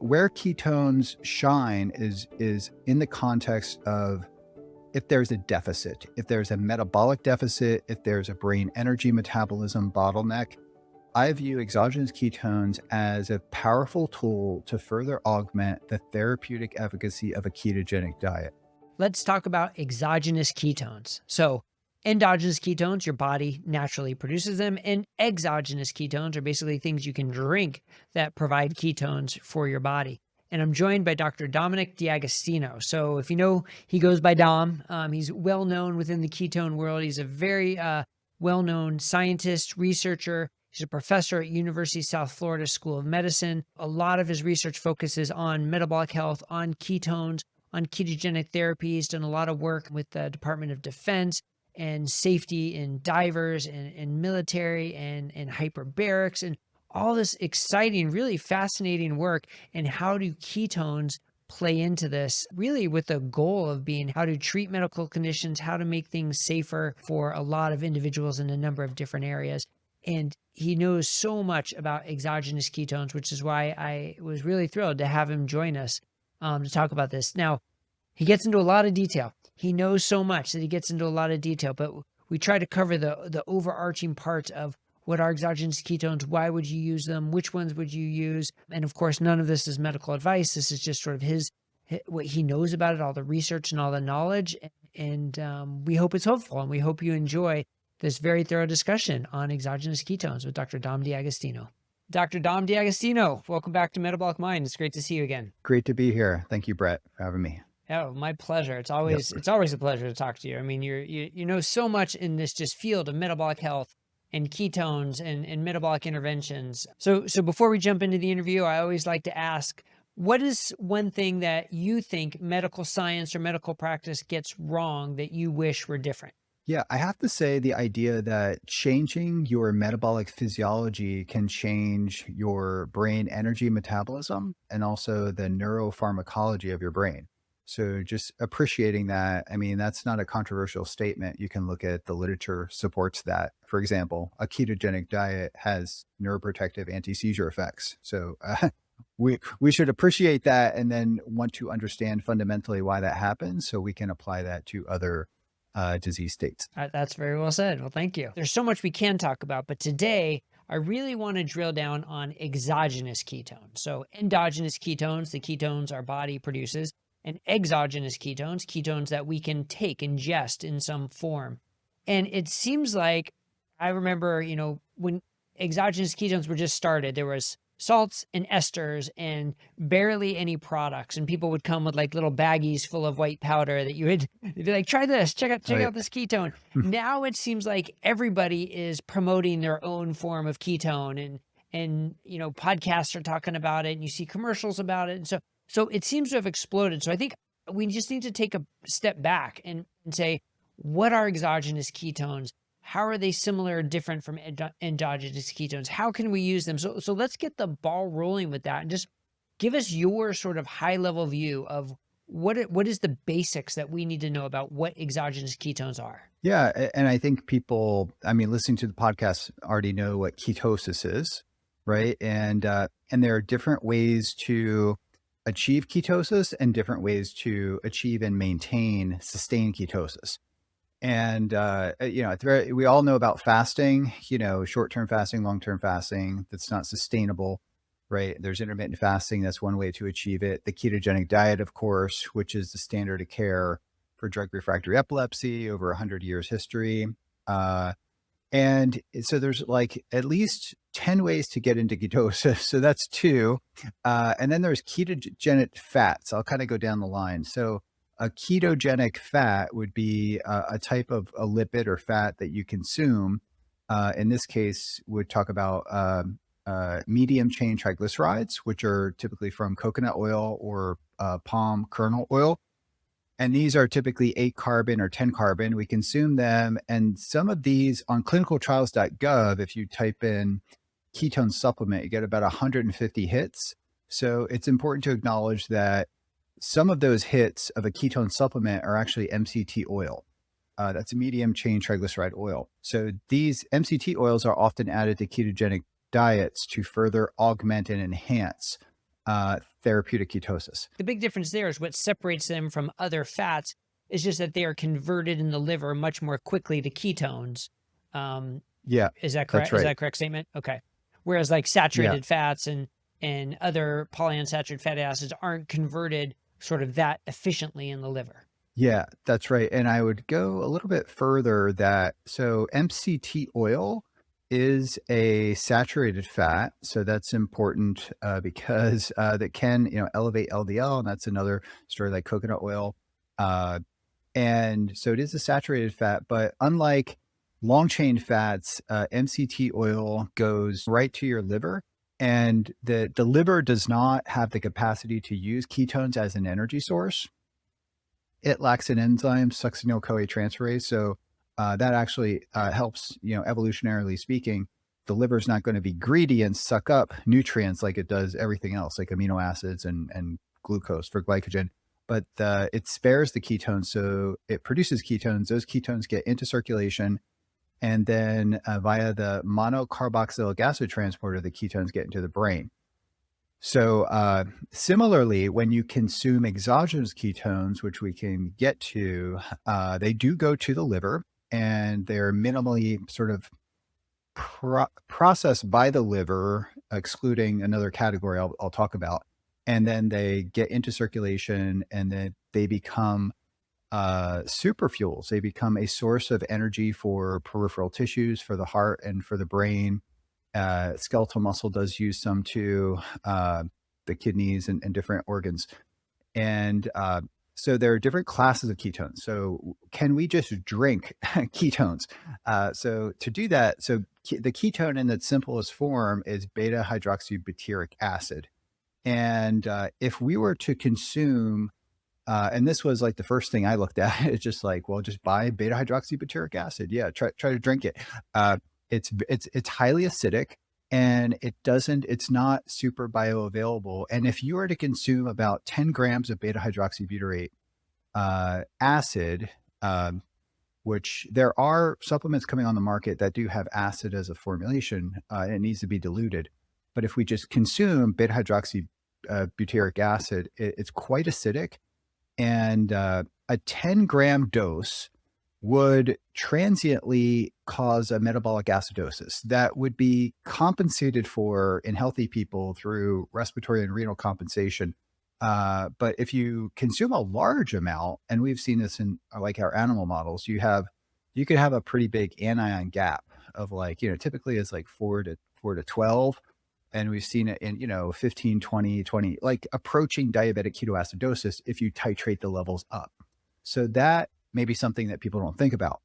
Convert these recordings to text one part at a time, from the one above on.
where ketones shine is in the context of if there's a deficit, if there's a metabolic deficit, if there's a brain energy metabolism bottleneck. I view exogenous ketones as a powerful tool to further augment the therapeutic efficacy of a ketogenic diet. Let's talk about exogenous ketones. So endogenous ketones, your body naturally produces them, and exogenous ketones are basically things you can drink that provide ketones for your body. And I'm joined by Dr. Dominic D'Agostino. So if you know, he goes by Dom. He's well known within the ketone world. He's a very well-known scientist, researcher. He's a professor at University of South Florida School of Medicine. A lot of his research focuses on metabolic health, on ketones, on ketogenic therapies, done a lot of work with the Department of Defense and safety in divers and military and hyperbarics and all this exciting, really fascinating work. And how do ketones play into this, really with the goal of being how to treat medical conditions, how to make things safer for a lot of individuals in a number of different areas. And he knows so much about exogenous ketones, which is why I was really thrilled to have him join us to talk about this. Now, he gets into a lot of detail. He knows so much that he gets into a lot of detail, but we try to cover the overarching parts of what are exogenous ketones, why would you use them, which ones would you use? And of course, none of this is medical advice. This is just sort of what he knows about it, all the research and all the knowledge. And we hope it's helpful, and we hope you enjoy this very thorough discussion on exogenous ketones with Dr. Dom D'Agostino. Dr. Dom D'Agostino, welcome back to Metabolic Mind. It's great to see you again. Great to be here. Thank you, Bret, for having me. Oh, my pleasure. It's always a pleasure to talk to you. I mean, you know so much in this just field of metabolic health and ketones and metabolic interventions. So before we jump into the interview, I always like to ask, what is one thing that you think medical science or medical practice gets wrong that you wish were different? Yeah, I have to say the idea that changing your metabolic physiology can change your brain energy metabolism and also the neuropharmacology of your brain. So just appreciating that, I mean, that's not a controversial statement. You can look at the literature supports that. For example, a ketogenic diet has neuroprotective anti-seizure effects. So we should appreciate that and then want to understand fundamentally why that happens so we can apply that to other disease states. That's very well said. Well, thank you. There's so much we can talk about, but today I really want to drill down on exogenous ketones. So endogenous ketones, the ketones our body produces, and exogenous ketones, ketones that we can take, ingest in some form. And it seems like, I remember, when exogenous ketones were just started, there was salts and esters and barely any products. And people would come with like little baggies full of white powder that you'd be like, try this, check out this ketone. Now it seems like everybody is promoting their own form of ketone and podcasts are talking about it and you see commercials about it. And so it seems to have exploded. So I think we just need to take a step back and say, what are exogenous ketones? How are they similar or different from endogenous ketones? How can we use them? So let's get the ball rolling with that and just give us your sort of high level view of what is the basics that we need to know about what exogenous ketones are. Yeah. And I think people, listening to the podcast already know what ketosis is, right? And there are different ways to achieve ketosis and different ways to achieve and maintain sustained ketosis. And, we all know about fasting, short-term fasting, long-term fasting, that's not sustainable, right? There's intermittent fasting. That's one way to achieve it. The ketogenic diet, of course, which is the standard of care for drug refractory epilepsy over 100 years history. And so there's like at least 10 ways to get into ketosis. So that's 2. And then there's ketogenic fats. I'll kind of go down the line. So a ketogenic fat would be a type of a lipid or fat that you consume. In this case, we'd talk about medium chain triglycerides, which are typically from coconut oil or palm kernel oil. And these are typically 8 carbon or 10 carbon. We consume them. And some of these on clinicaltrials.gov, if you type in ketone supplement, you get about 150 hits. So it's important to acknowledge that some of those hits of a ketone supplement are actually MCT oil. That's a medium chain triglyceride oil. So these MCT oils are often added to ketogenic diets to further augment and enhance therapeutic ketosis. The big difference there is what separates them from other fats is just that they are converted in the liver much more quickly to ketones. Yeah, Is that that's correct? Is that right. a correct statement? Okay. Whereas like Yeah. saturated fats and other polyunsaturated fatty acids aren't converted sort of that efficiently in the liver. Yeah, that's right. And I would go a little bit further that so MCT oil is a saturated fat. So that's important because that can, elevate LDL. And that's another story like coconut oil. Uh, and so it is a saturated fat, but unlike long chain fats, MCT oil goes right to your liver. And the liver does not have the capacity to use ketones as an energy source. It lacks an enzyme, succinyl-CoA transferase. So that actually helps, evolutionarily speaking, the liver's not going to be greedy and suck up nutrients like it does everything else, like amino acids and glucose for glycogen. But it spares the ketones. So it produces ketones. Those ketones get into circulation. And then via the monocarboxylic acid transporter, the ketones get into the brain. So similarly, when you consume exogenous ketones, which we can get to, they do go to the liver and they're minimally sort of processed by the liver, excluding another category I'll talk about. And then they get into circulation and then they become super fuels. They become a source of energy for peripheral tissues, for the heart and for the brain. Skeletal muscle does use some too, the kidneys and different organs. And so there are different classes of ketones. So can we just drink ketones? So to do that, so the ketone in its simplest form is beta hydroxybutyric acid. And if we were to consume, and this was like the first thing I looked at, it's just like, well, just buy beta hydroxybutyric acid. Yeah, try to drink it. It's highly acidic and it's not super bioavailable. And if you were to consume about 10 grams of beta hydroxybutyrate acid, which there are supplements coming on the market that do have acid as a formulation, it needs to be diluted. But if we just consume beta hydroxybutyric acid, it's quite acidic. And a 10-gram dose would transiently cause a metabolic acidosis that would be compensated for in healthy people through respiratory and renal compensation. But if you consume a large amount, and we've seen this in like our animal models, you could have a pretty big anion gap of like, typically it's like 4 to 12. And we've seen it in, 15, 20, like approaching diabetic ketoacidosis if you titrate the levels up. So that may be something that people don't think about.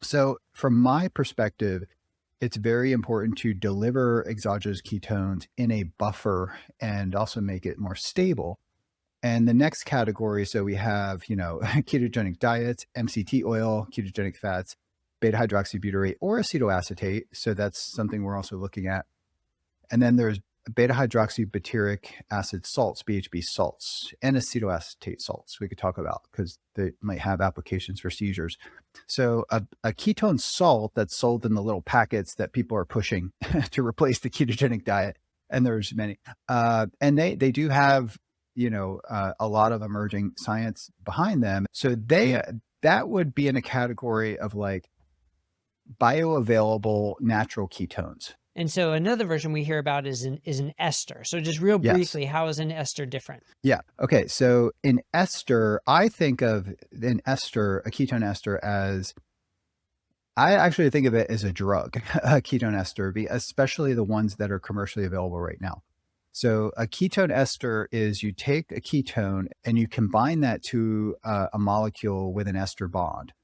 So from my perspective, it's very important to deliver exogenous ketones in a buffer and also make it more stable. And the next category, so we have, ketogenic diets, MCT oil, ketogenic fats, beta hydroxybutyrate, or acetoacetate. So that's something we're also looking at. And then there's beta hydroxybutyric acid salts, BHB salts, and acetoacetate salts we could talk about because they might have applications for seizures. So a ketone salt that's sold in the little packets that people are pushing to replace the ketogenic diet, and there's many, and they do have, a lot of emerging science behind them. So that would be in a category of like bioavailable natural ketones. And so another version we hear about is an ester. So just real Yes. briefly, how is an ester different? Yeah. Okay. So in ester, I think of an ester, a ketone ester, as I actually think of it as a drug, a ketone ester, especially the ones that are commercially available right now. So a ketone ester is you take a ketone and you combine that to a molecule with an ester bond.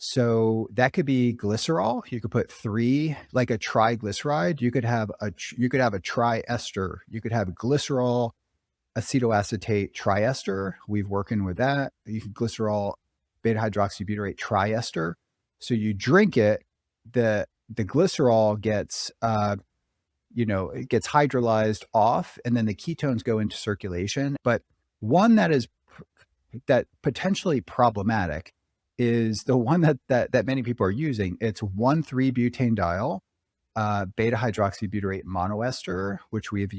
So that could be glycerol. You could put 3, like a triglyceride. You could have a triester. You could have glycerol, acetoacetate triester. We've working with that. You could glycerol, beta hydroxybutyrate triester. So you drink it, the glycerol gets it gets hydrolyzed off, and then the ketones go into circulation. But one that potentially problematic is the one that many people are using. It's 1,3-butanediol, beta hydroxybutyrate monoester, which we've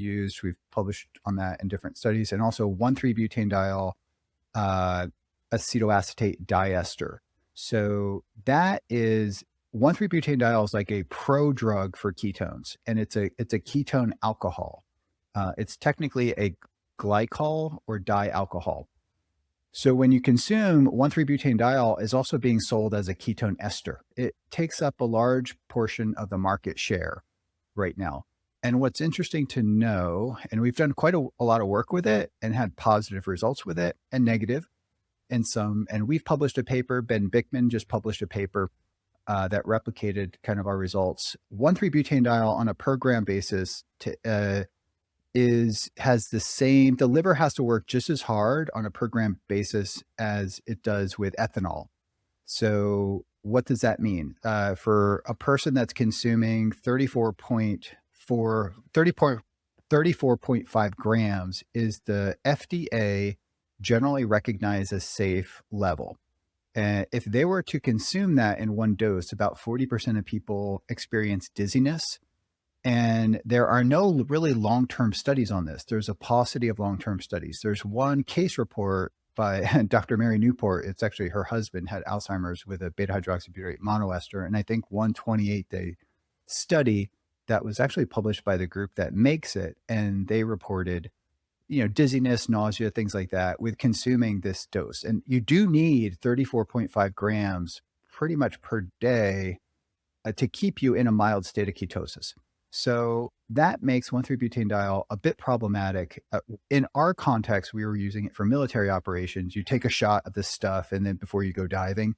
published on that in different studies, and also 1,3-butanediol acetoacetate diester. So that is 1,3-butanediol is like a pro-drug for ketones, and it's a ketone alcohol. It's technically a glycol or dialcohol. So when you consume 1,3-butanediol is also being sold as a ketone ester. It takes up a large portion of the market share right now. And what's interesting to know, and we've done quite a lot of work with it and had positive results with it and negative in some, and we've published a paper, Ben Bickman just published a paper that replicated kind of our results. 1,3-butanediol on a per gram basis has the same, the liver has to work just as hard on a per gram basis as it does with ethanol. So what does that mean? For a person that's consuming 34.5 grams is the FDA generally recognized as safe level. And if they were to consume that in one dose, about 40% of people experience dizziness. And there are no really long-term studies on this. There's a paucity of long-term studies. There's one case report by Dr. Mary Newport. It's actually her husband had Alzheimer's with a beta hydroxybutyrate monoester. And I think 128-day study that was actually published by the group that makes it. And they reported, dizziness, nausea, things like that with consuming this dose. And you do need 34.5 grams pretty much per day to keep you in a mild state of ketosis. So that makes 1,3-butanediol a bit problematic. In our context, we were using it for military operations. You take a shot of this stuff and then before you go diving.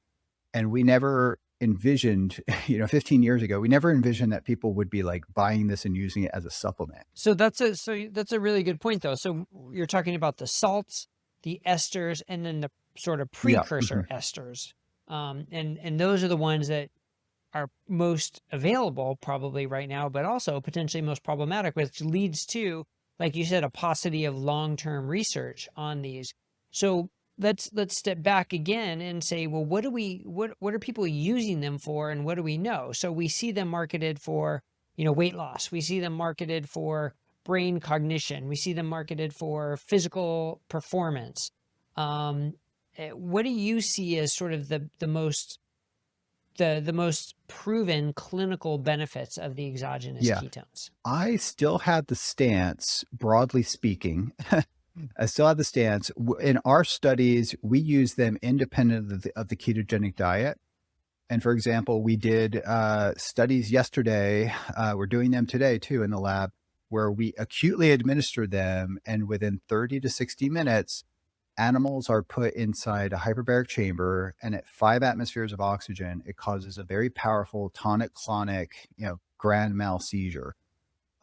And we never envisioned, 15 years ago, we never envisioned that people would be like buying this and using it as a supplement. So that's a really good point though. So you're talking about the salts, the esters, and then the sort of precursor esters. And those are the ones that are most available probably right now, but also potentially most problematic, which leads to, like you said, a paucity of long-term research on these. So let's step back again and say, well, what are people using them for, and what do we know? So we see them marketed for, weight loss. We see them marketed for brain cognition. We see them marketed for physical performance. What do you see as sort of the most proven clinical benefits of the exogenous ketones? I still have the stance, broadly speaking, in our studies, we use them independent of the ketogenic diet. And for example, we did studies yesterday, we're doing them today too in the lab, where we acutely administer them, and within 30 to 60 minutes, animals are put inside a hyperbaric chamber, and at 5 atmospheres of oxygen, it causes a very powerful tonic-clonic, grand mal seizure.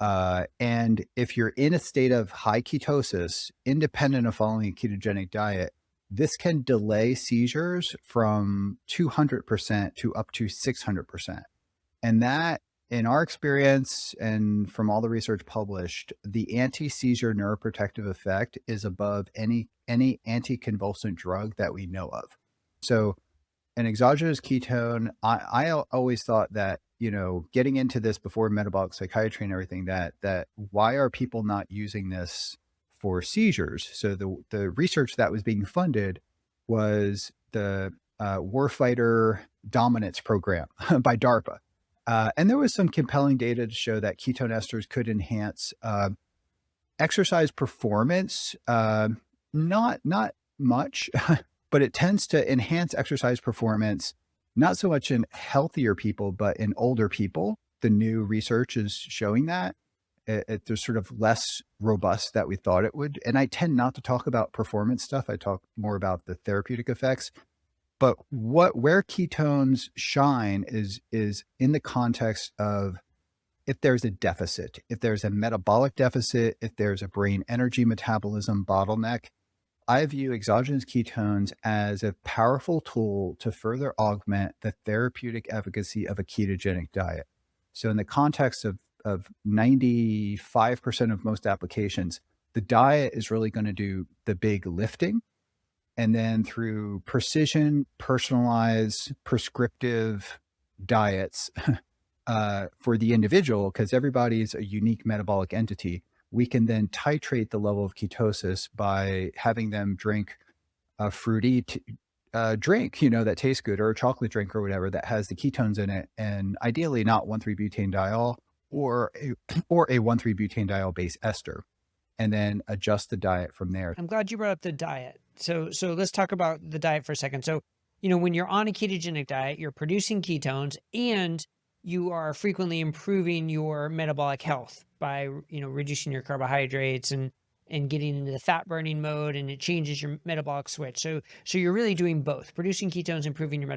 And if you're in a state of high ketosis, independent of following a ketogenic diet, this can delay seizures from 200% to up to 600%. And that, in our experience and from all the research published, the anti-seizure neuroprotective effect is above any anticonvulsant drug that we know of. So an exogenous ketone, I always thought that, getting into this before metabolic psychiatry and everything, that why are people not using this for seizures? So the research that was being funded was the Warfighter Dominance Program by DARPA. And there was some compelling data to show that ketone esters could enhance exercise performance, not much, but it tends to enhance exercise performance, not so much in healthier people, but in older people. The new research is showing that they're sort of less robust that we thought it would. And I tend not to talk about performance stuff. I talk more about the therapeutic effects. But where ketones shine is in the context of if there's a deficit, if there's a metabolic deficit, if there's a brain energy metabolism bottleneck. I view exogenous ketones as a powerful tool to further augment the therapeutic efficacy of a ketogenic diet. So in the context of 95% of most applications, the diet is really going to do the big lifting. And then through precision, personalized, prescriptive diets, for the individual, because everybody is a unique metabolic entity, we can then titrate the level of ketosis by having them drink a fruity drink, that tastes good, or a chocolate drink or whatever that has the ketones in it, and ideally not 1,3-butane-diol or a or a 1,3-butane-diol based ester, and then adjust the diet from there. I'm glad you brought up the diet. So let's talk about the diet for a second. So, when you're on a ketogenic diet, you're producing ketones and you are frequently improving your metabolic health by, reducing your carbohydrates and getting into the fat burning mode, and it changes your metabolic switch. So you're really doing both, producing ketones, improving your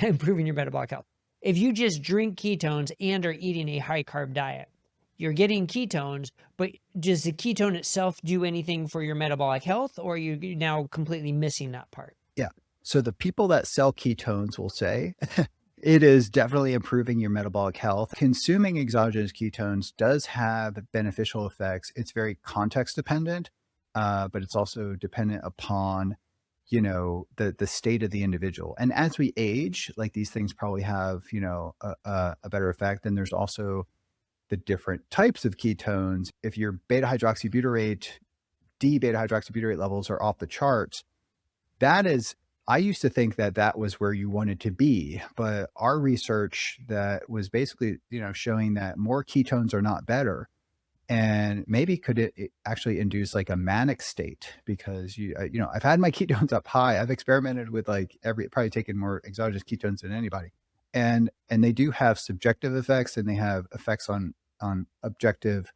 improving your metabolic health. If you just drink ketones and are eating a high carb diet, you're getting ketones, but does the ketone itself do anything for your metabolic health, or are you now completely missing that part? Yeah. So the people that sell ketones will say it is definitely improving your metabolic health. Consuming exogenous ketones does have beneficial effects. It's very context dependent, but it's also dependent upon, the state of the individual. And as we age, like, these things probably have, a better effect. And there's also the different types of ketones. If your beta hydroxybutyrate, D-beta hydroxybutyrate levels are off the charts, I used to think that that was where you wanted to be, but our research that was basically, showing that more ketones are not better, and maybe could it actually induce like a manic state, because I've had my ketones up high. I've experimented with probably taken more exogenous ketones than anybody, and they do have subjective effects, and they have effects on objective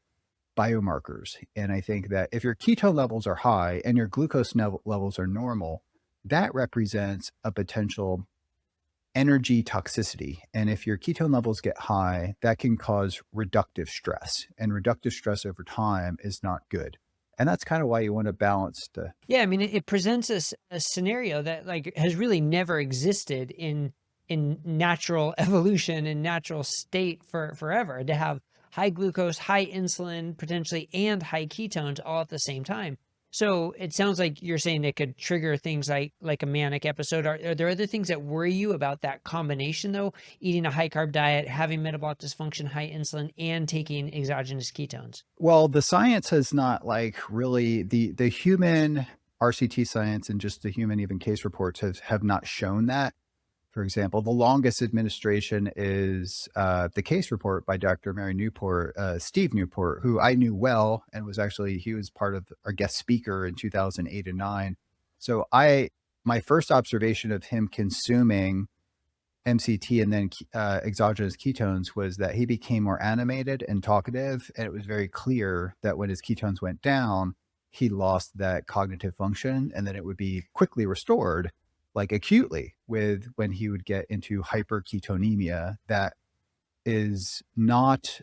biomarkers. And I think that if your ketone levels are high and your glucose levels are normal, that represents a potential energy toxicity. And if your ketone levels get high, that can cause reductive stress. And reductive stress over time is not good. And that's kind of why you want to balance the. Yeah, I mean, it presents us a scenario that has really never existed in natural evolution and natural state for forever, to have high glucose, high insulin, potentially, and high ketones all at the same time. So it sounds like you're saying it could trigger things like a manic episode. Are there other things that worry you about that combination, though? Eating a high carb diet, having metabolic dysfunction, high insulin, and taking exogenous ketones? Well, the science has not really, the human RCT science and just the human even case reports have not shown that. For example, the longest administration is the case report by Dr. Mary Newport, Steve Newport, who I knew well, and he was part of our guest speaker in 2008 and 9. So my first observation of him consuming MCT and then exogenous ketones was that he became more animated and talkative, and it was very clear that when his ketones went down, he lost that cognitive function, and then it would be quickly restored, like acutely, when he would get into hyperketonemia that is not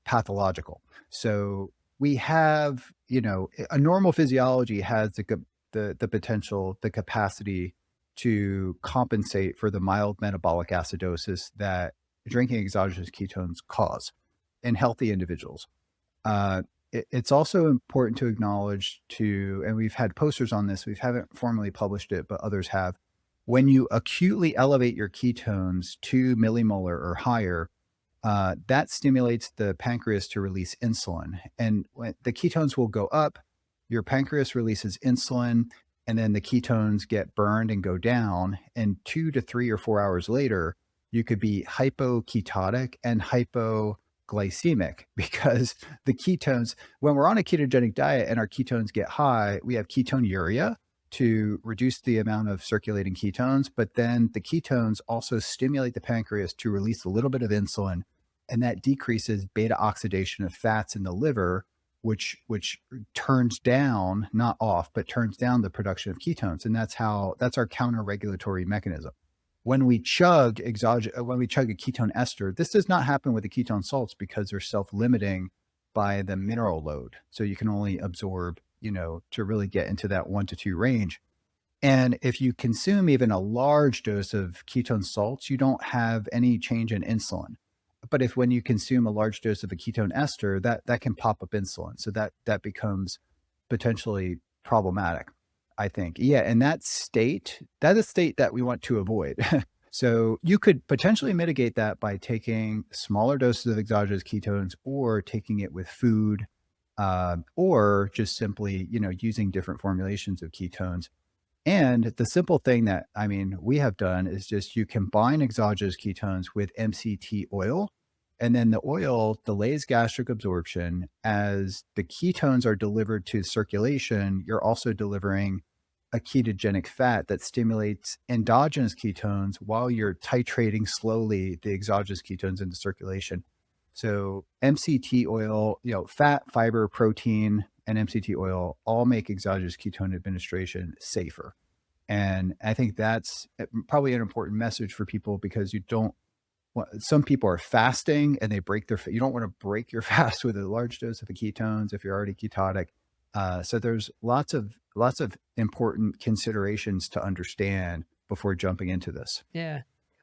pathological. So we have, a normal physiology has the potential, the capacity to compensate for the mild metabolic acidosis that drinking exogenous ketones cause in healthy individuals. It's also important to acknowledge and we've had posters on this, we haven't formally published it, but others have. When you acutely elevate your ketones 2 millimolar or higher, that stimulates the pancreas to release insulin. And when the ketones will go up, your pancreas releases insulin, and then the ketones get burned and go down. And 2 to 3 or 4 hours later, you could be hypoketotic and hypoglycemic, because the ketones, when we're on a ketogenic diet and our ketones get high, we have ketonuria to reduce the amount of circulating ketones, but then the ketones also stimulate the pancreas to release a little bit of insulin, and that decreases beta oxidation of fats in the liver, which turns down, not off, but turns down the production of ketones. And that's our counter-regulatory mechanism. When we chug a ketone ester, this does not happen with the ketone salts because they're self-limiting by the mineral load. So you can only absorb, to really get into that 1 to 2 range. And if you consume even a large dose of ketone salts, you don't have any change in insulin. But when you consume a large dose of a ketone ester, that can pop up insulin. So that becomes potentially problematic, I think. Yeah. And that is a state that we want to avoid. So you could potentially mitigate that by taking smaller doses of exogenous ketones or taking it with food, or just simply, using different formulations of ketones. And the simple thing that, we have done is just you combine exogenous ketones with MCT oil, and then the oil delays gastric absorption. As the ketones are delivered to circulation, you're also delivering a ketogenic fat that stimulates endogenous ketones while you're titrating slowly the exogenous ketones into circulation. So MCT oil, fat, fiber, protein, and MCT oil all make exogenous ketone administration safer. And I think that's probably an important message for people, because some people are fasting and they break you don't want to break your fast with a large dose of the ketones if you're already ketotic. So there's lots of important considerations to understand before jumping into this. Yeah.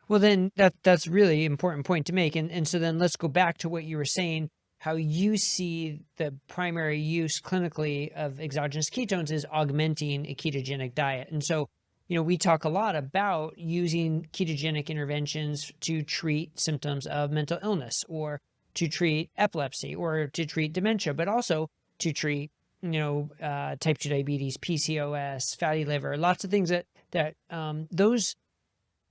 Well, then that's really important point to make. And so then let's go back to what you were saying, how you see the primary use clinically of exogenous ketones is augmenting a ketogenic diet. And so, we talk a lot about using ketogenic interventions to treat symptoms of mental illness, or to treat epilepsy, or to treat dementia, but also to treat, type 2 diabetes, PCOS, fatty liver, lots of things that those,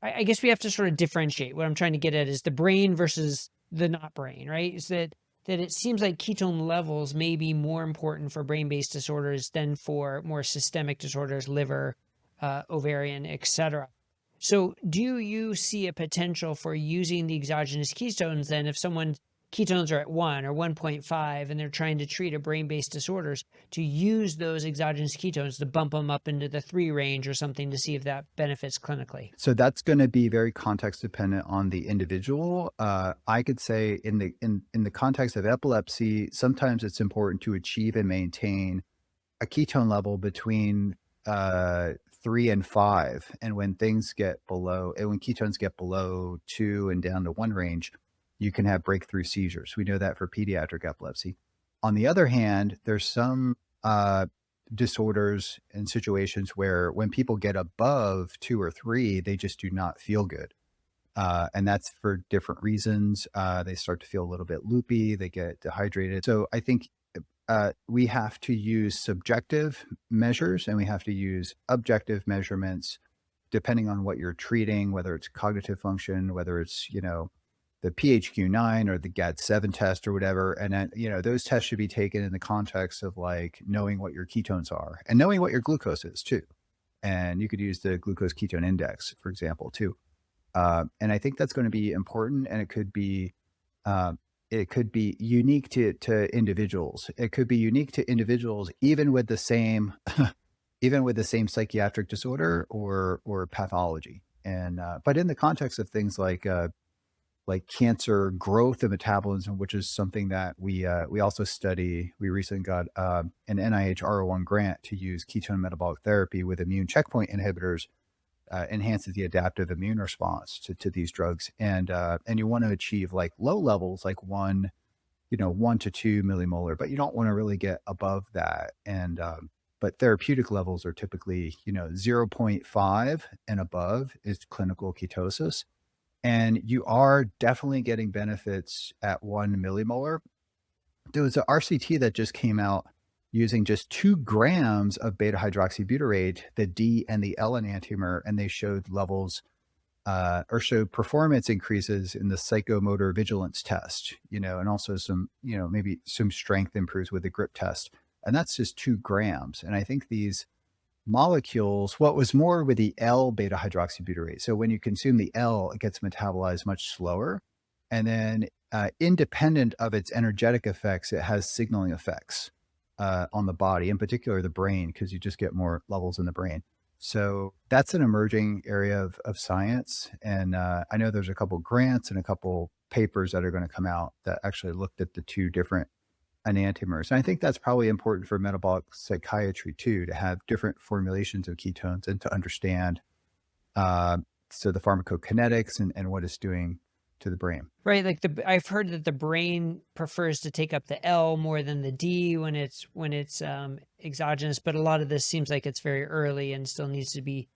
I guess we have to sort of differentiate. What I'm trying to get at is the brain versus the not brain, right? Is that it seems like ketone levels may be more important for brain-based disorders than for more systemic disorders, liver, ovarian, etc. So do you see a potential for using the exogenous ketones then, if someone's ketones are at 1 or 1.5 and they're trying to treat a brain-based disorders, to use those exogenous ketones to bump them up into the 3 range or something to see if that benefits clinically? So that's going to be very context dependent on the individual. I could say in the context of epilepsy, sometimes it's important to achieve and maintain a ketone level between 3 and 5. And when ketones get below 2 and down to 1 range, you can have breakthrough seizures. We know that for pediatric epilepsy. On the other hand, there's some disorders and situations where when people get above 2 or 3, they just do not feel good. And that's for different reasons. They start to feel a little bit loopy, they get dehydrated. So I think we have to use subjective measures and we have to use objective measurements depending on what you're treating, whether it's cognitive function, whether it's, the PHQ-9 or the GAD-7 test or whatever. And then, those tests should be taken in the context of like knowing what your ketones are and knowing what your glucose is too. And you could use the glucose ketone index, for example, too. And I think that's going to be important. And it could be unique to individuals. It could be unique to individuals, even with the same, psychiatric disorder or pathology. And, but in the context of things like cancer growth and metabolism, which is something that we also study. We recently got an NIH R01 grant to use ketone metabolic therapy with immune checkpoint inhibitors, enhances the adaptive immune response to these drugs. And you want to achieve like low levels, like 1 to 2 millimolar, but you don't want to really get above that. And but therapeutic levels are typically 0.5 and above is clinical ketosis. And you are definitely getting benefits at 1 millimolar. There was an RCT that just came out using just 2 grams of beta hydroxybutyrate, the D and the L enantiomer, and they showed levels or showed performance increases in the psychomotor vigilance test, and also some, maybe some strength improves with the grip test. And that's just 2 grams. And I think these molecules, what was more with the L beta hydroxybutyrate. So when you consume the L, it gets metabolized much slower. And then independent of its energetic effects, it has signaling effects on the body, in particular the brain, because you just get more levels in the brain. So that's an emerging area of science. And I know there's a couple grants and a couple papers that are going to come out that actually looked at the 2 different enantiomers. And I think that's probably important for metabolic psychiatry too, to have different formulations of ketones and to understand so the pharmacokinetics and what it's doing to the brain. Right. Like I've heard that the brain prefers to take up the L more than the D when it's exogenous, but a lot of this seems like it's very early and still needs to be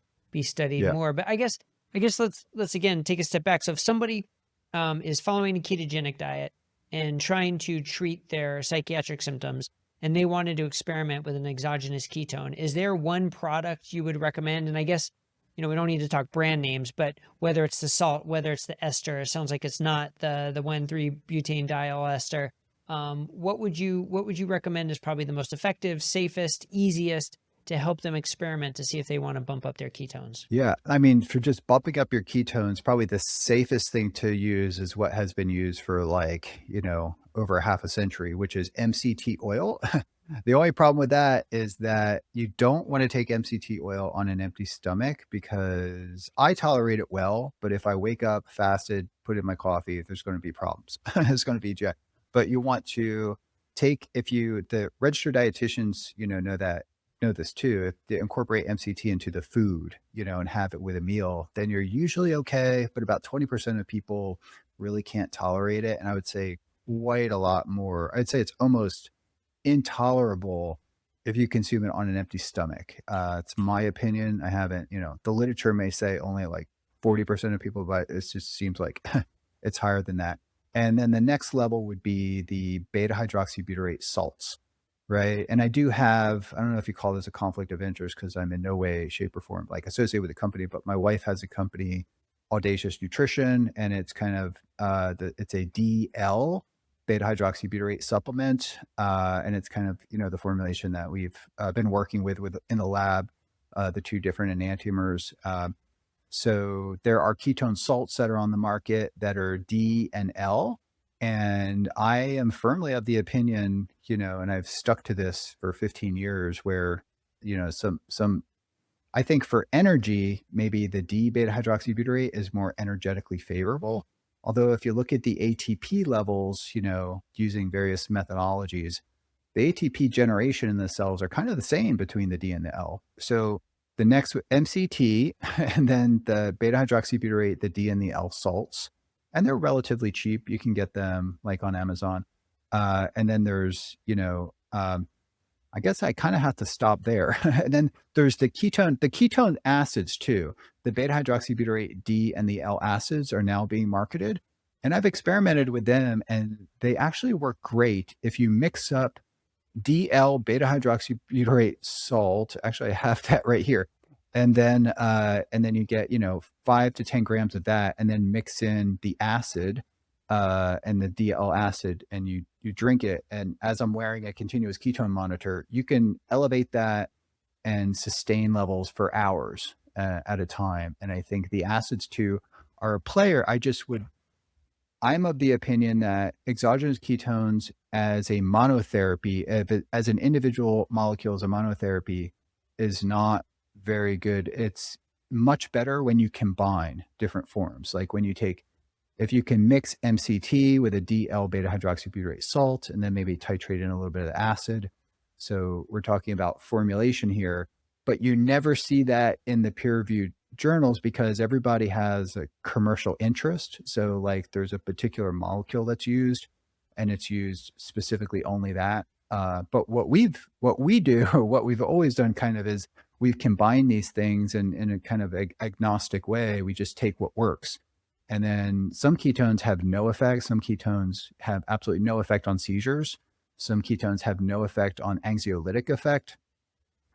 studied more. But I guess I guess let's again take a step back. So if somebody is following a ketogenic diet and trying to treat their psychiatric symptoms, and they wanted to experiment with an exogenous ketone, is there one product you would recommend? And I guess, we don't need to talk brand names, but whether it's the salt, whether it's the ester, it sounds like it's not the 1,3-butane-diol ester. What would you recommend is probably the most effective, safest, easiest to help them experiment to see if they want to bump up their ketones? Yeah. I mean, for just bumping up your ketones, probably the safest thing to use is what has been used for like, over half a century, which is MCT oil. The only problem with that is that you don't want to take MCT oil on an empty stomach because I tolerate it well, but if I wake up fasted, put it in my coffee, there's going to be problems. It's going to be jack. But you want to the registered dietitians, know this too. If they incorporate MCT into the food, and have it with a meal, then you're usually okay. But about 20% of people really can't tolerate it. And I would say quite a lot more. I'd say it's almost intolerable if you consume it on an empty stomach. It's my opinion. I haven't, the literature may say only like 40% of people, but it just seems like it's higher than that. And then the next level would be the beta hydroxybutyrate salts, right? And I don't know if you call this a conflict of interest because I'm in no way, shape, or form like associated with the company, but my wife has a company, Audacious Nutrition, and it's kind of it's a DL beta hydroxybutyrate supplement, and it's kind of the formulation that we've been working with in the lab, the two different enantiomers. So there are ketone salts that are on the market that are D and L. And I am firmly of the opinion, and I've stuck to this for 15 years where, I think for energy, maybe the D beta hydroxybutyrate is more energetically favorable. Although if you look at the ATP levels, using various methodologies, the ATP generation in the cells are kind of the same between the D and the L. So the next MCT and then the beta hydroxybutyrate, the D and the L salts, and they're relatively cheap. You can get them like on Amazon. And then there's, I guess I kind of have to stop there. And then there's the ketone acids too. The beta hydroxybutyrate D and the L acids are now being marketed. And I've experimented with them and they actually work great if you mix up DL beta hydroxybutyrate salt. Actually, I have that right here. And then you get, 5 to 10 grams of that and then mix in the acid and the DL acid and you drink it. And as I'm wearing a continuous ketone monitor, you can elevate that and sustain levels for hours at a time. And I think the acids too are a player. I'm of the opinion that exogenous ketones as a monotherapy, as an individual molecule as a monotherapy is not very good. It's much better when you combine different forms. Like if you can mix MCT with a DL beta hydroxybutyrate salt and then maybe titrate in a little bit of acid. So we're talking about formulation here, but you never see that in the peer-reviewed journals because everybody has a commercial interest. So like there's a particular molecule that's used and it's used specifically only that. But what we do, or what we've always done kind of is we've combined these things in a kind of agnostic way. We just take what works. And then some ketones have no effect. Some ketones have absolutely no effect on seizures. Some ketones have no effect on anxiolytic effect.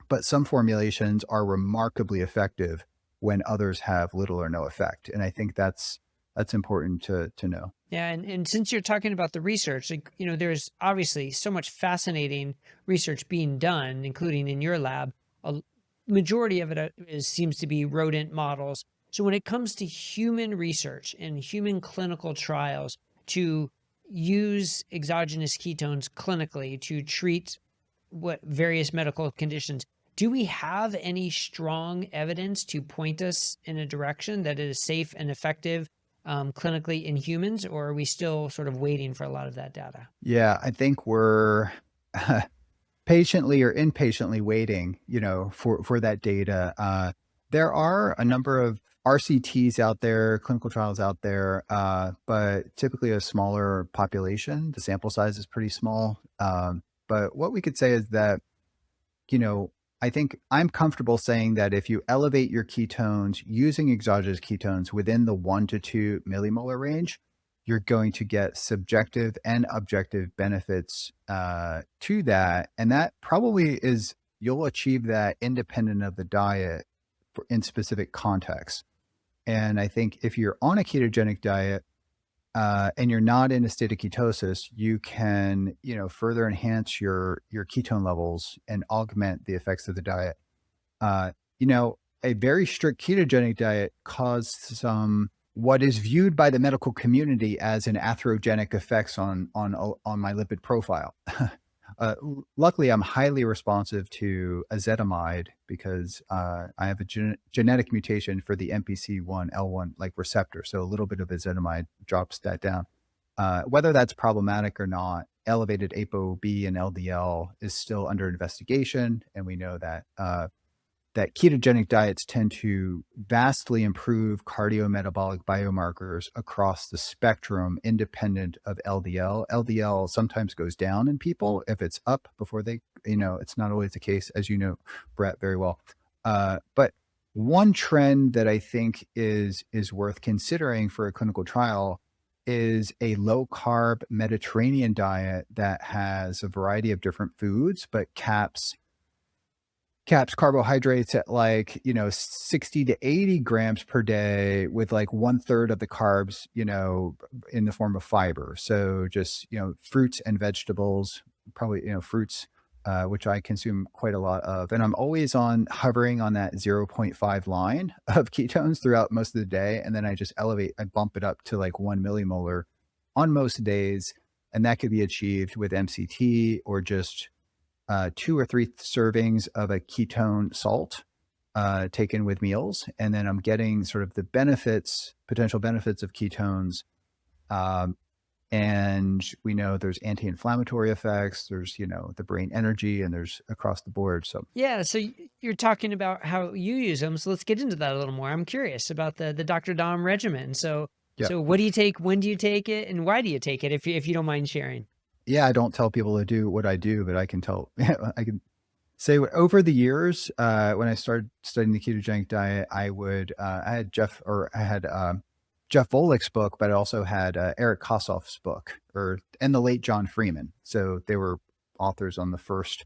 But some formulations are remarkably effective when others have little or no effect. And I think that's important to know. Yeah, and since you're talking about the research, there's obviously so much fascinating research being done, including in your lab. A majority of it seems to be rodent models. So when it comes to human research and human clinical trials to use exogenous ketones clinically to treat various medical conditions, do we have any strong evidence to point us in a direction that it is safe and effective clinically in humans, or are we still sort of waiting for a lot of that data? Yeah, I think we're patiently or impatiently waiting, for that data. There are a number of RCTs out there, clinical trials out there, but typically a smaller population. The sample size is pretty small. But what we could say is that, I think I'm comfortable saying that if you elevate your ketones using exogenous ketones within the 1 to 2 millimolar range, you're going to get subjective and objective benefits to that. And that probably is, you'll achieve that independent of the diet in specific contexts. And I think if you're on a ketogenic diet, and you're not in a state of ketosis, you can, further enhance your ketone levels and augment the effects of the diet. Uh, a very strict ketogenic diet caused some what is viewed by the medical community as an atherogenic effects on my lipid profile. Luckily, I'm highly responsive to ezetimibe because I have a genetic mutation for the MPC1 L1 like receptor. So a little bit of ezetimibe drops that down. Whether that's problematic or not, elevated ApoB and LDL is still under investigation, and we know that that ketogenic diets tend to vastly improve cardiometabolic biomarkers across the spectrum, independent of LDL. LDL sometimes goes down in people if it's up before they, it's not always the case, as you know, Bret, very well. But one trend that I think is worth considering for a clinical trial is a low carb Mediterranean diet that has a variety of different foods, but caps carbohydrates at 60 to 80 grams per day, with like 1/3 of the carbs, in the form of fiber. So just, fruits and vegetables, probably, fruits, which I consume quite a lot of. And I'm always hovering on that 0.5 line of ketones throughout most of the day. And then I bump it up to like 1 millimolar on most days. And that could be achieved with MCT or just 2 or 3 servings of a ketone salt taken with meals. And then I'm getting sort of the potential benefits of ketones. And we know there's anti-inflammatory effects, there's, the brain energy, and there's across the board. So Yeah, so you're talking about how you use them. So let's get into that a little more. I'm curious about the Dr. Dom regimen. So yeah. what do you take? When do you take it? And why do you take it? If you don't mind sharing. Yeah, I don't tell people to do what I do, but I can I can say over the years, when I started studying the ketogenic diet, I had Jeff Volek's book, but I also had Eric Kossoff's book and the late John Freeman. So they were authors on the first,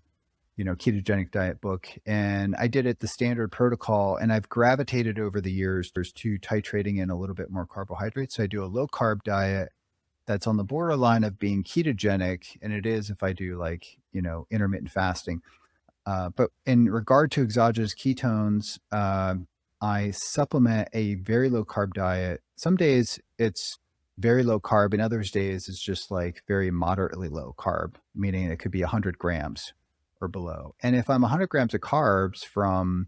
ketogenic diet book. And I did it the standard protocol, and I've gravitated over the years to titrating in a little bit more carbohydrates. So I do a low carb diet that's on the borderline of being ketogenic, and it is if I do intermittent fasting. But in regard to exogenous ketones, I supplement a very low carb diet. Some days it's very low carb, and others days it's just like very moderately low carb, meaning it could be 100 grams or below. And if I'm 100 grams of carbs from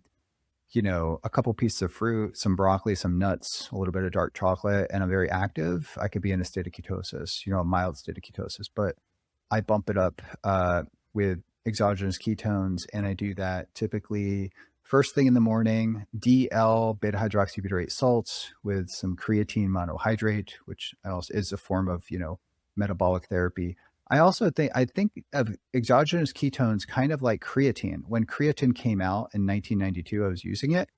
a couple pieces of fruit, some broccoli, some nuts, a little bit of dark chocolate, and I'm very active, I could be in a state of ketosis, a mild state of ketosis. But I bump it up with exogenous ketones, and I do that typically first thing in the morning, DL beta hydroxybutyrate salts with some creatine monohydrate, which also is a form of, metabolic therapy. I think of exogenous ketones kind of like creatine. When creatine came out in 1992, I was using it.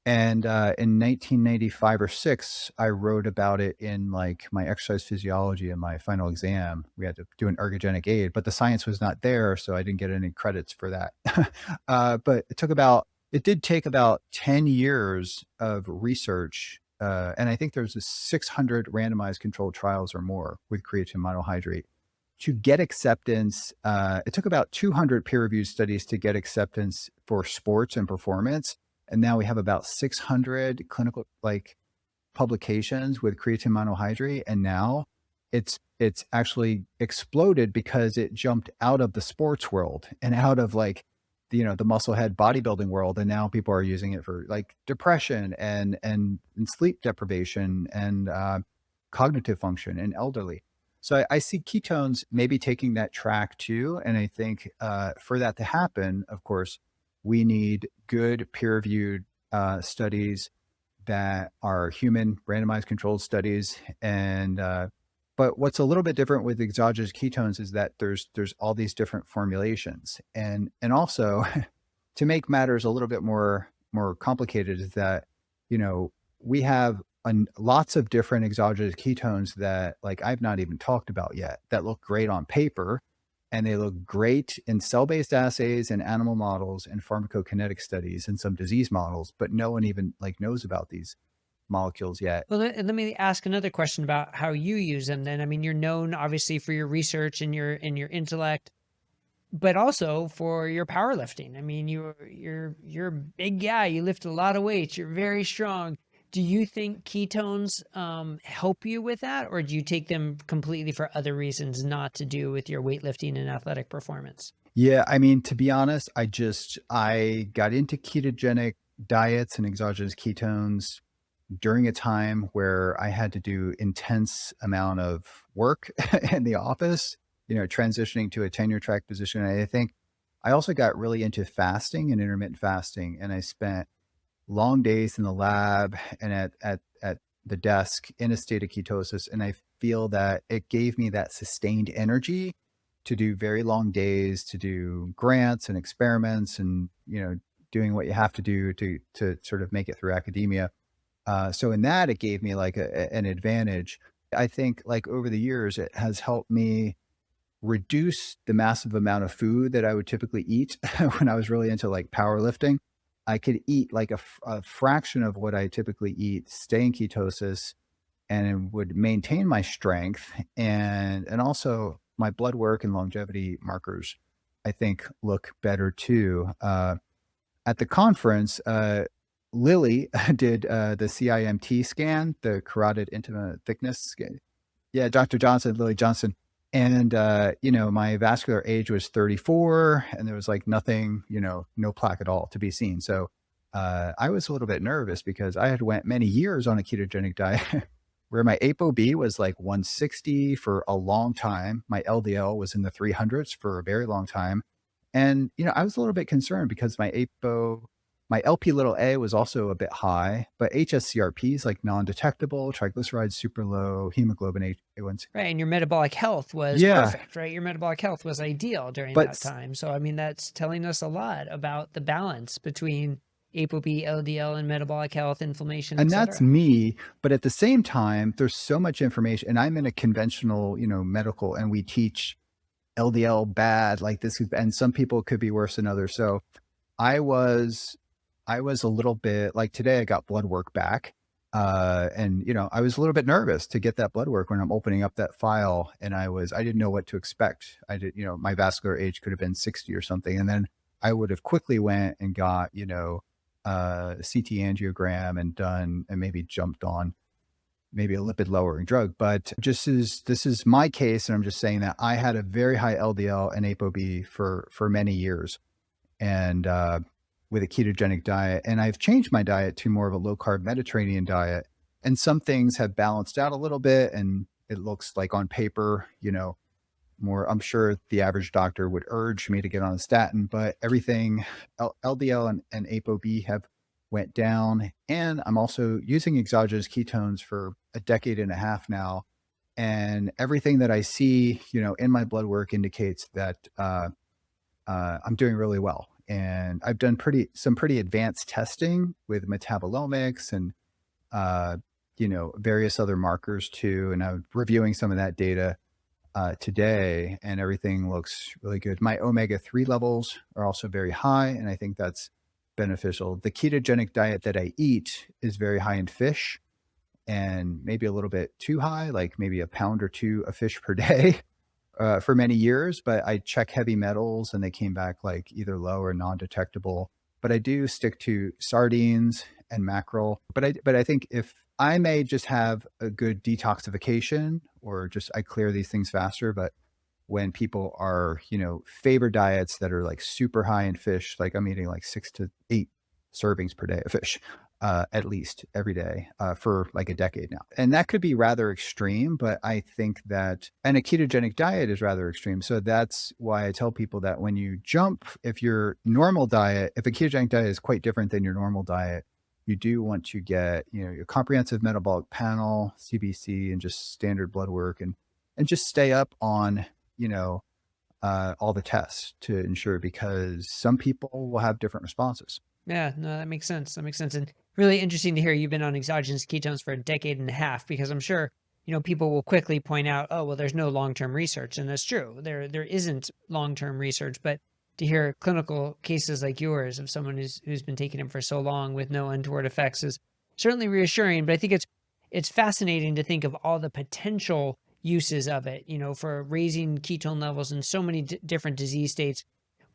And in 1995 or 6, I wrote about it in like my exercise physiology in my final exam. We had to do an ergogenic aid, but the science was not there, so I didn't get any credits for that. But it did take about 10 years of research. And I think there's 600 randomized controlled trials or more with creatine monohydrate to get acceptance. It took about 200 peer-reviewed studies to get acceptance for sports and performance. And now we have about 600 clinical publications with creatine monohydrate. And now it's actually exploded because it jumped out of the sports world and out of the musclehead bodybuilding world. And now people are using it for depression and sleep deprivation and cognitive function in elderly. So I see ketones maybe taking that track too. And I think for that to happen, of course, we need good peer-reviewed studies that are human randomized controlled studies. And but what's a little bit different with exogenous ketones is that there's all these different formulations. And also to make matters a little bit more complicated is that, we have lots of different exogenous ketones that like I've not even talked about yet that look great on paper, and they look great in cell-based assays and animal models and pharmacokinetic studies and some disease models, but no one even like knows about these molecules yet. Well, let me ask another question about how you use them then. I mean, you're known obviously for your research and your intellect, but also for your powerlifting. I mean, you're a big guy. You lift a lot of weights. You're very strong. Do you think ketones help you with that, or do you take them completely for other reasons, not to do with your weightlifting and athletic performance? Yeah, I mean, to be honest, I got into ketogenic diets and exogenous ketones during a time where I had to do intense amount of work in the office, transitioning to a tenure track position. And I think I also got really into fasting and intermittent fasting, and I spent long days in the lab and at the desk in a state of ketosis. And I feel that it gave me that sustained energy to do very long days, to do grants and experiments and, doing what you have to do to sort of make it through academia. So in that, it gave me like an advantage. I think like over the years, it has helped me reduce the massive amount of food that I would typically eat when I was really into like powerlifting. I could eat like a fraction of what I typically eat, stay in ketosis, and it would maintain my strength and also my blood work and longevity markers, I think, look better too. At the conference, Lily did the CIMT scan, the carotid intima thickness scan. Yeah, Dr. Johnson, Lily Johnson. And, my vascular age was 34 and there was like nothing, no plaque at all to be seen. So I was a little bit nervous because I had went many years on a ketogenic diet where my ApoB was like 160 for a long time. My LDL was in the 300s for a very long time. And, I was a little bit concerned because my LP little a was also a bit high, but HSCRP is like non-detectable, triglycerides super low, hemoglobin A1C. Right, and your metabolic health was Yeah, perfect, right? Your metabolic health was ideal during but that time. So, I mean, that's telling us a lot about the balance between ApoB, LDL, and metabolic health, inflammation, et and that's cetera. me, but at the same time, there's so much information and I'm in a conventional, medical and we teach LDL bad, like this is, and some people could be worse than others. So I was I was a little bit like today I got blood work back. And I was a little bit nervous to get that blood work when I'm opening up that file and I didn't know what to expect. I did, my vascular age could have been 60 or something. And then I would have quickly went and got, CT angiogram and done and maybe jumped on maybe a lipid lowering drug. But this is my case. And I'm just saying that I had a very high LDL and ApoB for many years and with a ketogenic diet. And I've changed my diet to more of a low carb Mediterranean diet. And some things have balanced out a little bit. And it looks like on paper, more, I'm sure the average doctor would urge me to get on a statin, but everything LDL and ApoB have went down. And I'm also using exogenous ketones for a decade and a half now. And everything that I see, in my blood work indicates that I'm doing really well. And I've done some pretty advanced testing with metabolomics and various other markers too. And I'm reviewing some of that data today, and everything looks really good. My omega-3 levels are also very high, and I think that's beneficial. The ketogenic diet that I eat is very high in fish, and maybe a little bit too high, like maybe a pound or two of fish per day. For many years, but I check heavy metals and they came back like either low or non-detectable. But I do stick to sardines and mackerel. But I think if I may just have a good detoxification or just I clear these things faster. But when people are, favor diets that are like super high in fish, like I'm eating like 6 to 8 servings per day of fish, at least every day, for like a decade now. And that could be rather extreme, but I think that, and a ketogenic diet is rather extreme. So that's why I tell people that when you jump, if your normal diet, if a ketogenic diet is quite different than your normal diet, you do want to get, your comprehensive metabolic panel, CBC, and just standard blood work and just stay up on, you know, all the tests to ensure, because some people will have different responses. Yeah, no, that makes sense. That makes sense. And really interesting to hear you've been on exogenous ketones for a decade and a half, because I'm sure, people will quickly point out, oh, well, there's no long-term research. And that's true. There isn't long-term research, but to hear clinical cases like yours of someone who's been taking them for so long with no untoward effects is certainly reassuring. But I think it's fascinating to think of all the potential uses of it, for raising ketone levels in so many different disease states.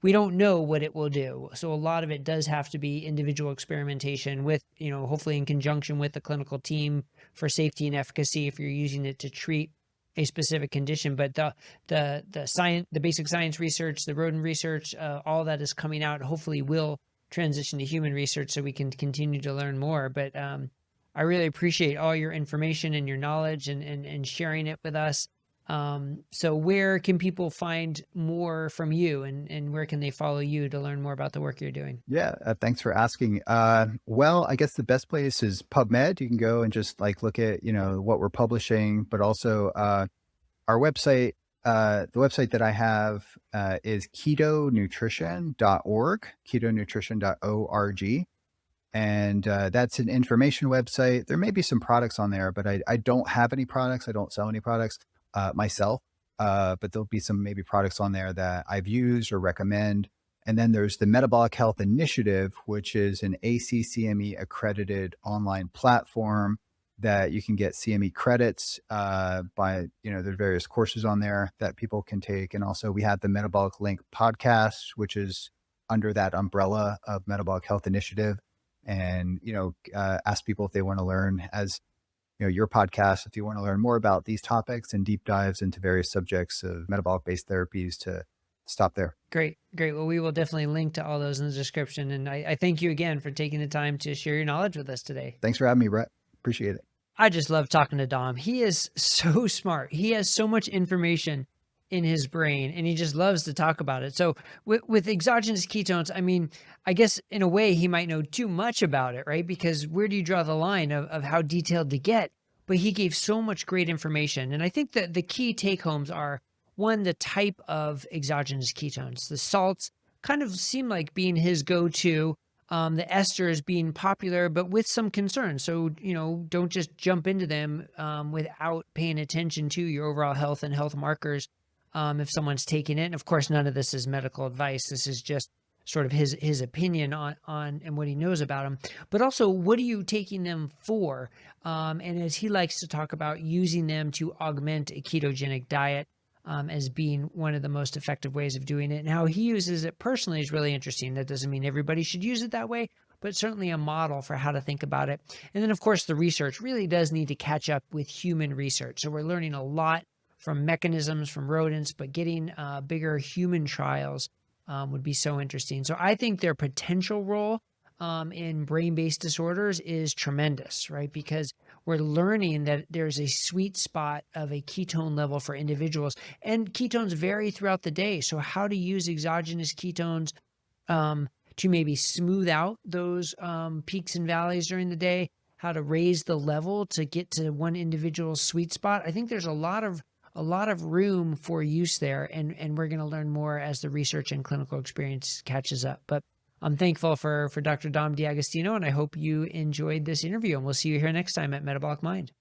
We don't know what it will do. So a lot of it does have to be individual experimentation with, hopefully in conjunction with the clinical team for safety and efficacy if you're using it to treat a specific condition. But the science, the basic science research, the rodent research, all that is coming out, hopefully will transition to human research so we can continue to learn more. But I really appreciate all your information and your knowledge and sharing it with us. So where can people find more from you, and where can they follow you to learn more about the work you're doing? Yeah, thanks for asking. Well, I guess the best place is PubMed. You can go and just look at, what we're publishing, but also our website. The website that I have is ketonutrition.org, ketonutrition.org. And that's an information website. There may be some products on there, but I don't have any products. I don't sell any products myself, but there'll be some maybe products on there that I've used or recommend. And then there's the Metabolic Health Initiative, which is an ACCME accredited online platform that you can get CME credits by, there's various courses on there that people can take. And also we have the Metabolic Link podcast, which is under that umbrella of Metabolic Health Initiative. And, ask people if they want to learn, as your podcast, if you want to learn more about these topics and deep dives into various subjects of metabolic based therapies, to stop there. Great. Well, we will definitely link to all those in the description. And I thank you again for taking the time to share your knowledge with us today. Thanks for having me, Bret. Appreciate it. I just love talking to Dom. He is so smart. He has so much information in his brain, and he just loves to talk about it. So with exogenous ketones, I mean, I guess in a way he might know too much about it, right? Because where do you draw the line of how detailed to get? But he gave so much great information. And I think that the key take homes are, one, the type of exogenous ketones. The salts kind of seem like being his go-to, the esters being popular, but with some concerns. So, don't just jump into them without paying attention to your overall health and health markers. If someone's taking it, and of course, none of this is medical advice. This is just sort of his opinion on and what he knows about them. But also, what are you taking them for? And as he likes to talk about, using them to augment a ketogenic diet as being one of the most effective ways of doing it. And how he uses it personally is really interesting. That doesn't mean everybody should use it that way, but certainly a model for how to think about it. And then, of course, the research really does need to catch up with human research. So we're learning a lot from mechanisms from rodents, but getting bigger human trials would be so interesting. So I think their potential role in brain-based disorders is tremendous, right? Because we're learning that there's a sweet spot of a ketone level for individuals, and ketones vary throughout the day. So how to use exogenous ketones to maybe smooth out those peaks and valleys during the day, how to raise the level to get to one individual's sweet spot. I think there's a lot of room for use there, and we're going to learn more as the research and clinical experience catches up. But I'm thankful for Dr. Dom D'Agostino, and I hope you enjoyed this interview, and we'll see you here next time at Metabolic Mind.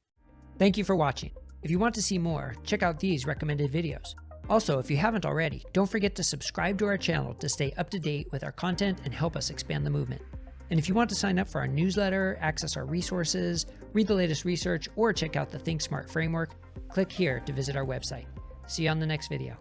Thank you for watching. If you want to see more, check out these recommended videos. Also, if you haven't already, don't forget to subscribe to our channel to stay up to date with our content and help us expand the movement. And if you want to sign up for our newsletter, access our resources, read the latest research, or check out the Think Smart framework, click here to visit our website. See you on the next video.